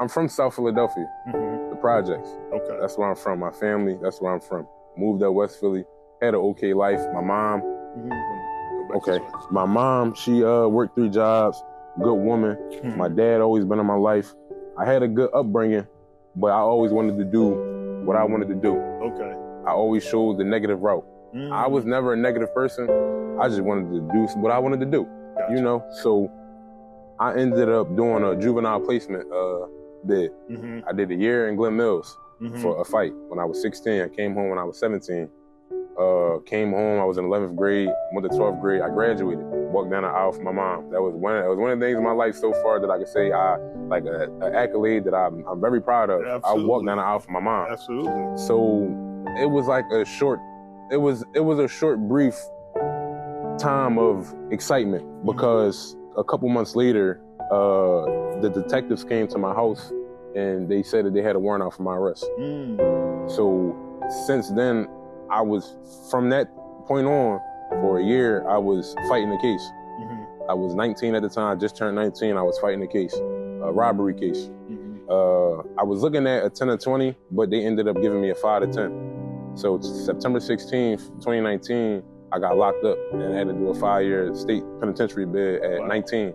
I'm from South Philadelphia, the projects. Okay. That's where I'm from. My family, that's where I'm from. Moved up West Philly, had an okay life. My mom, my mom, she worked 3 jobs, good woman. My dad always been in my life. I had a good upbringing, but I always wanted to do what I wanted to do. Okay. I always chose the negative route. I was never a negative person. I just wanted to do what I wanted to do, you know? So I ended up doing a juvenile placement bid. I did a year in Glen Mills for a fight when I was 16. I came home when I was 17. Came home, I was in 11th grade, went to 12th grade, I graduated, walked down the aisle for my mom. That was one of the things in my life so far that I could say like an accolade that I'm very proud of. Absolutely. I walked down the aisle for my mom. Absolutely. So it was like a short brief time of excitement because a couple months later, the detectives came to my house and they said that they had a warrant out for my arrest. So since then, from that point on, for a year, I was fighting the case. I was 19 at the time, just turned 19, I was fighting the case, a robbery case. I was looking at a 10 or 20, but they ended up giving me a 5 to 10. So September 16th, 2019, I got locked up and had to do a 5-year state penitentiary bid at 19.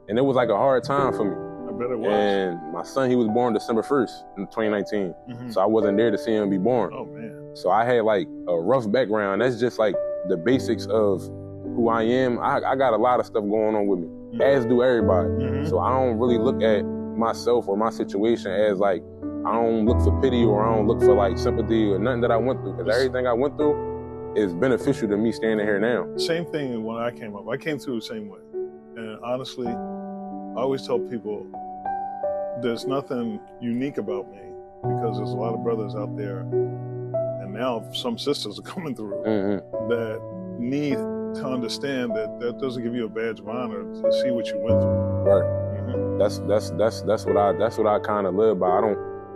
And it was like a hard time for me. I bet it was. And my son, he was born December 1st in 2019. So I wasn't there to see him be born. Oh, man. So I had like a rough background. That's just like the basics of who I am. I got a lot of stuff going on with me, as do everybody. So I don't really look at myself or my situation as like, I don't look for pity or I don't look for like sympathy or nothing that I went through. Because everything I went through is beneficial to me standing here now. Same thing when I came up. I came through the same way. And honestly, I always tell people there's nothing unique about me because there's a lot of brothers out there, and now some sisters are coming through that need to understand that that doesn't give you a badge of honor to see what you went through. Right. That's what I kind of live by.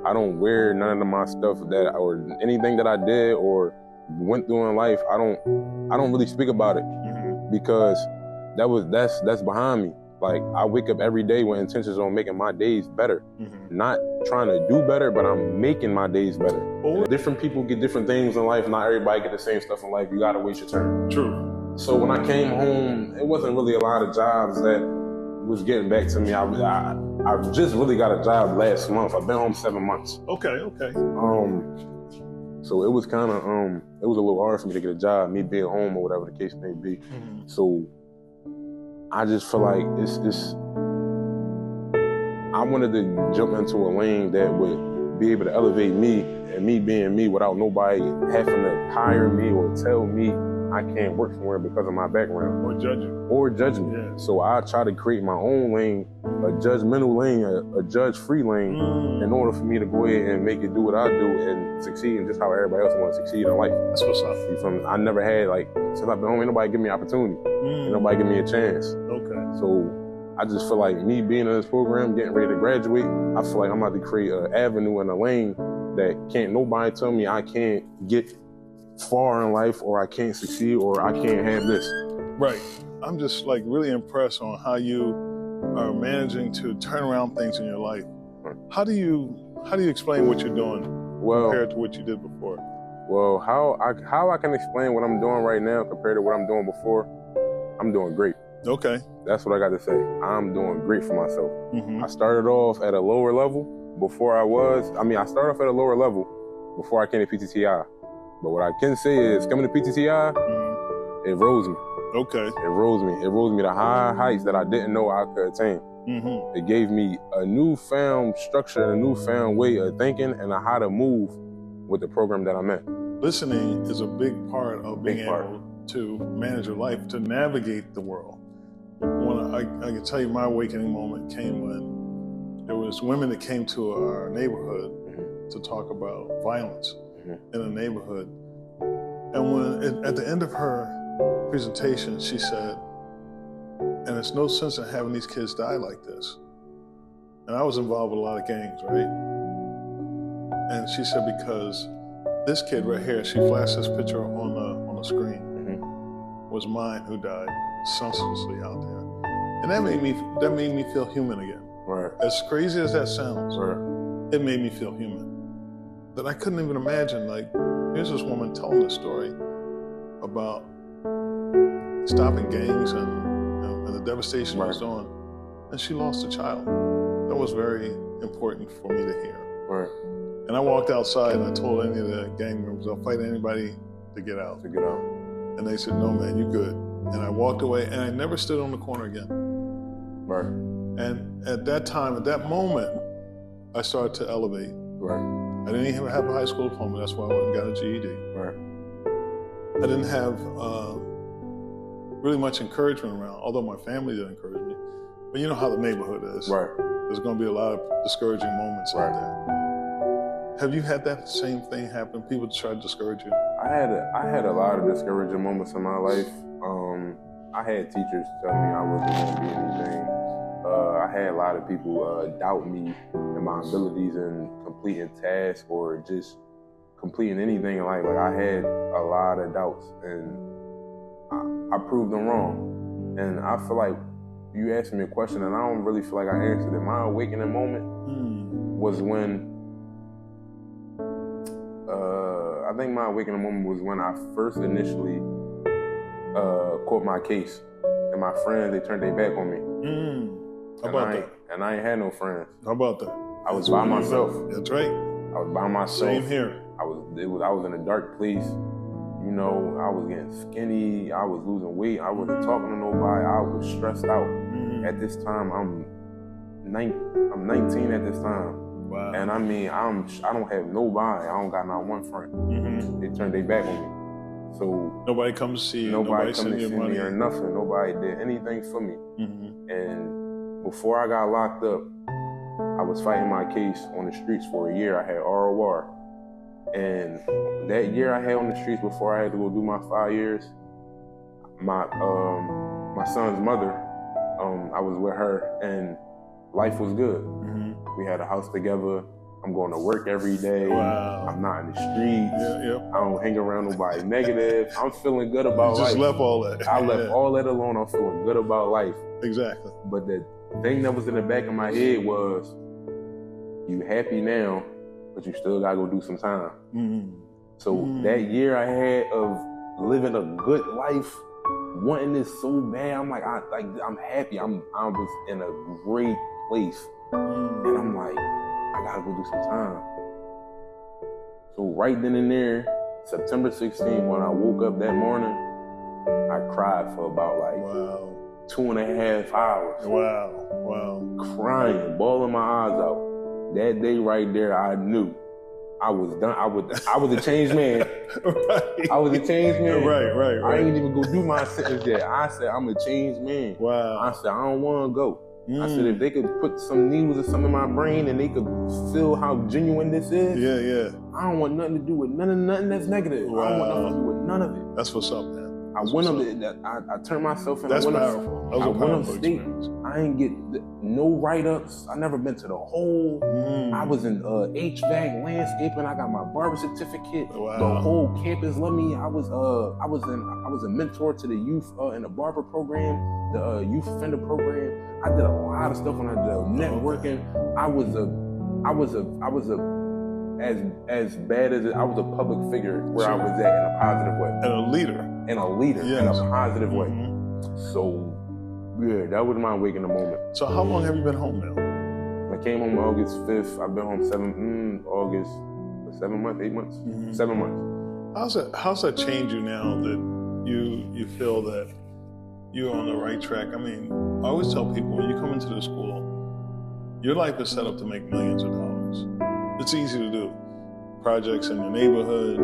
I don't wear none of my stuff or anything that I did or went through in life. I don't really speak about it because that's behind me. Like, I wake up every day with intentions on making my days better. Not trying to do better, but I'm making my days better. Different people get different things in life. Not everybody get the same stuff in life. You gotta wait your turn. True. So when I came home, it wasn't really a lot of jobs that was getting back to me. I just really got a job last month. I've been home 7 months. Okay. So it was kind of, it was a little hard for me to get a job, me being home or whatever the case may be. So I just feel like I wanted to jump into a lane that would be able to elevate me and me being me without nobody having to hire me or tell me I can't work somewhere because of my background. Or judging. Yeah. So I try to create my own lane, a judgmental lane, a judge-free lane, in order for me to go ahead and make it do what I do and succeed in just how everybody else wants to succeed in life. That's what's up. You feel me? I never had, like, since I've been home, ain't nobody give me an opportunity. Ain't nobody give me a chance. Okay. So I just feel like me being in this program, getting ready to graduate, I feel like I'm about to create an avenue and a lane that can't nobody tell me I can't get far in life or I can't succeed or I can't have this. Right. I'm just like really impressed on how you are managing to turn around things in your life. How do you explain what you're doing compared to what you did before? Well, how I can explain what I'm doing right now compared to what I'm doing before, I'm doing great. Okay. That's what I got to say. I'm doing great for myself. I started off at a lower level I started off at a lower level before I came to PTTI. But what I can say is coming to PTTI, it rose me. Okay. It rose me to high heights that I didn't know I could attain. It gave me a newfound structure, a newfound way of thinking and how to move with the program that I'm in. Listening is a big part of being able to manage your life, to navigate the world. When I can tell you my awakening moment came when there was women that came to our neighborhood to talk about violence in a neighborhood. And when at the end of her presentation, she said, and there's no sense in having these kids die like this. And I was involved with a lot of gangs, right? And she said, because this kid right here, she flashed this picture on the screen, was mine, who died senselessly out there. And that made me feel human again. Right. as crazy as that sounds, Right. it made me feel human. That I couldn't even imagine, like, here's this woman telling a story about stopping gangs and the devastation it was doing, and she lost a child. That was very important for me to hear. Right. And I walked outside and I told any of the gang members, I'll fight anybody to get out. And they said, no, man, you good. And I walked away, and I never stood on the corner again. Right. And at that time, at that moment, I started to elevate. Right. I didn't even have a high school diploma. That's why I went and got a GED. Right. I didn't have really much encouragement around, although my family did encourage me. But you know how the neighborhood is. Right. There's going to be a lot of discouraging moments out there. Have you had that same thing happen? People try to discourage you? I had a lot of discouraging moments in my life. I had teachers tell me I wasn't going to be anything. I had a lot of people doubt me and my abilities in completing tasks or just completing anything in life. Like, I had a lot of doubts, and I proved them wrong. And I feel like you asked me a question, and I don't really feel like I answered it. My awakening moment was when I think my awakening moment was when I first initially caught my case, and my friends, they turned their back on me. How about that? And I ain't had no friends. How about that? I was by myself. That's right. I was by myself. Same here. I was in a dark place. You know, I was getting skinny. I was losing weight. I wasn't talking to nobody. I was stressed out. At this time, I'm 19 at this time. Wow. And I mean, I don't have nobody. I don't got not one friend. They turned their back on me. So nobody comes to see you. Nobody come to see me or nothing. Nobody did anything for me. And before I got locked up, I was fighting my case on the streets for a year. I had ROR. And that year I had on the streets before I had to go do my 5 years, my son's mother, I was with her, and life was good. We had a house together. I'm going to work every day. Wow. I'm not in the streets. I don't hang around nobody negative. I'm feeling good about life. You just left all that. I left all that alone. I'm feeling good about life. Exactly. But the thing that was in the back of my head was, you happy now, but you still gotta go do some time. So that year I had of living a good life, wanting this so bad, I'm like, I'm happy. I was in a great place, and I'm like, I gotta go do some time. So right then and there, September 16th, when I woke up that morning, I cried for about 2.5 hours. Wow. Crying, bawling my eyes out. That day right there, I knew I was done. I was a changed man. Right. I was a changed man. Right. I ain't even go do my sentence yet. I said, I'm a changed man. Wow. I said, I don't want to go. I said, if they could put some needles or something in my brain and they could feel how genuine this is, I don't want nothing to do with nothing that's negative. Wow. I don't want nothing to do with none of it. That's what's up, man. I went up. I turned myself in. That's powerful. I went upstate. I ain't get no write-ups. I never been to the hole. I was in HVAC landscaping. I got my barber certificate. Wow. The whole campus loved me. I was a mentor to the youth in the barber program, the youth offender program. I did a lot of stuff when I did networking. I was as bad as I was a public figure where I was at in a positive way. And a leader. In a positive way. So, yeah, that was my awakening moment. So how long have you been home now? I came home August 5th. I've been home 8 months. 7 months. How's that changed you now that you feel that you're on the right track? I mean, I always tell people, when you come into the school, your life is set up to make millions of dollars. It's easy to do. Projects in your neighborhood,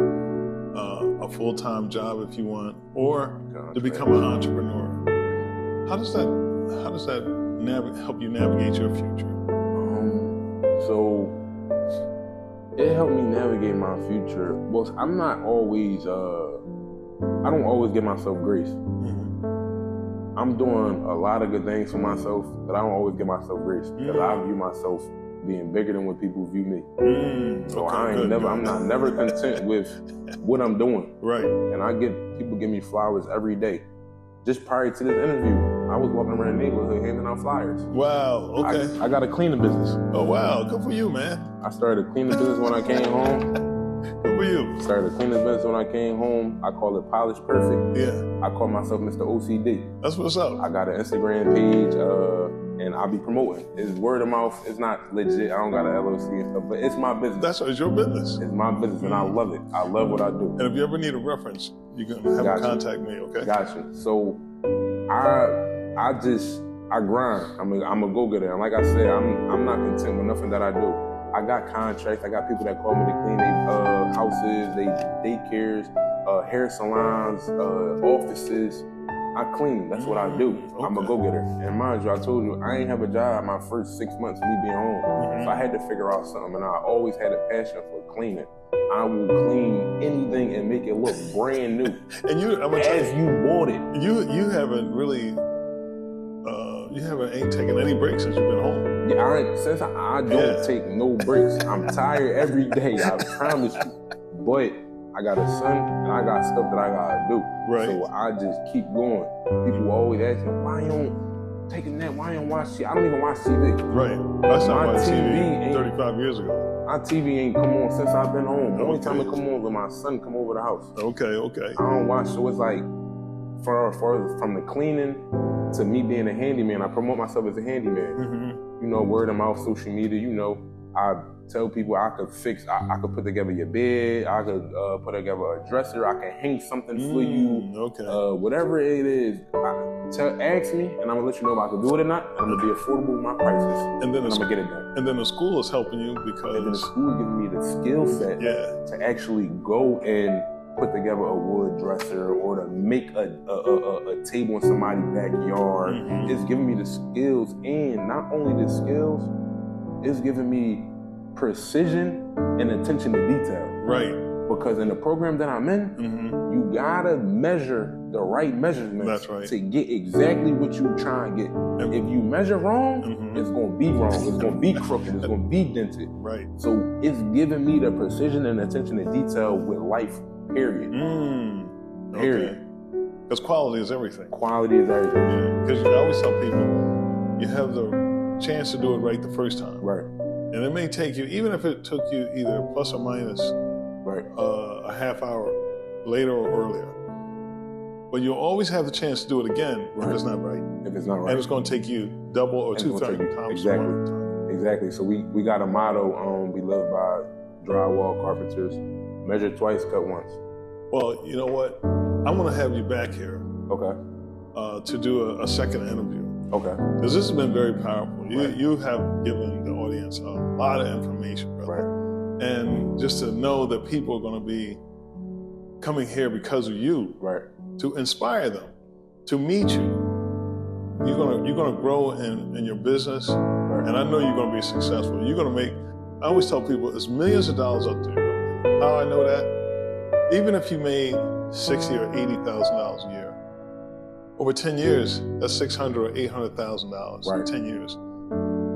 a full-time job if you want, or to become an entrepreneur. How does that help you navigate your future? So it helped me navigate my future. Well, I'm not always. I don't always give myself grace. I'm doing a lot of good things for myself, but I don't always give myself grace because I view myself being bigger than what people view me. So I'm never content with what I'm doing. Right. And people give me flowers every day. Just prior to this interview, I was walking around the neighborhood handing out flyers. Wow, okay. I got a cleaning business. Oh, wow, good for you, man. I started a cleaning business when I came home. Good for you. Started a cleaning business when I came home. I call it Polish Perfect. Yeah. I call myself Mr. OCD. That's what's up. I got an Instagram page, and I'll be promoting. It's word of mouth. It's not legit. I don't got an LLC and stuff, but it's my business. That's it's your business. It's my business, and I love it. I love what I do. And if you ever need a reference, you can have a contact me, okay? Gotcha. So I grind. I'm a go-getter. And like I said, I'm not content with nothing that I do. I got contracts. I got people that call me to clean their houses, they daycares, hair salons, offices. I clean. That's what I do. Okay. I'm a go-getter. And mind you, I told you, I ain't have a job my first 6 months of me being home. So I had to figure out something, and I always had a passion for cleaning. I will clean anything and make it look brand new. And you bought it. You haven't really, ain't taken any breaks since you've been home. Yeah, since I don't take no breaks. I'm tired every day, I promise you. But I got a son and I got stuff that I gotta do. Right. So I just keep going. People always ask me, why you don't take a nap? Why you don't watch TV? I don't even watch TV. Right. I started watching TV 35 years ago. My TV ain't come on since I've been home. The only time it come on when my son come over the house. Okay. I don't watch, so it's like, from the cleaning to me being a handyman, I promote myself as a handyman. You know, word of mouth, social media, you know, I tell people I could fix, I could put together your bed, I could put together a dresser, I can hang something for you. Okay. Whatever it is, ask me, and I'm gonna let you know if I can do it or not. I'm gonna be affordable with my prices, and then I'm gonna get it done. And then the school is helping you because... And then the school is giving me the skill set to actually go and put together a wood dresser or to make a table in somebody's backyard. It's giving me the skills, and not only the skills, it's giving me precision and attention to detail. Right. Because in the program that I'm in, you gotta measure the right measurements to get exactly what you try and get. And if you measure wrong, it's gonna be wrong. It's gonna be crooked. It's gonna be dented. Right. So it's giving me the precision and attention to detail with life. Period. Period. Because quality is everything. Quality is everything. Because I always tell people, you have the chance to do it right the first time. Right. And it may take you, even if it took you either plus or minus a half hour later or earlier, but you'll always have the chance to do it again if it's not right. If it's not right. And it's going to take you double or 2-3 times. Exactly. So we got a motto, we live by drywall carpenters. Measure twice, cut once. Well, you know what? I'm going to have you back here. Okay. To do a second interview. Okay. Because this has been very powerful. You have given the audience a lot of information, brother. Right. And just to know that people are going to be coming here because of you. Right. To inspire them, to meet you. You're gonna grow in your business, and I know you're going to be successful. You're going to make. I always tell people, there's millions of dollars up there. How I know that? Even if you made $60,000 or $80,000 a year, over 10 years, that's $600,000 or $800,000 in 10 years.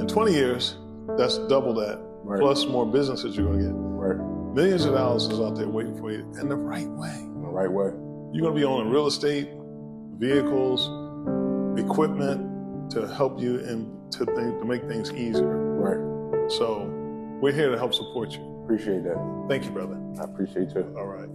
In 20 years, that's double that, plus more businesses you're going to get. Millions of dollars is out there waiting for you in the right way. In the right way. You're going to be owning real estate, vehicles, equipment to help you and to make things easier. Right. So we're here to help support you. Appreciate that. Thank you, brother. I appreciate you. All right.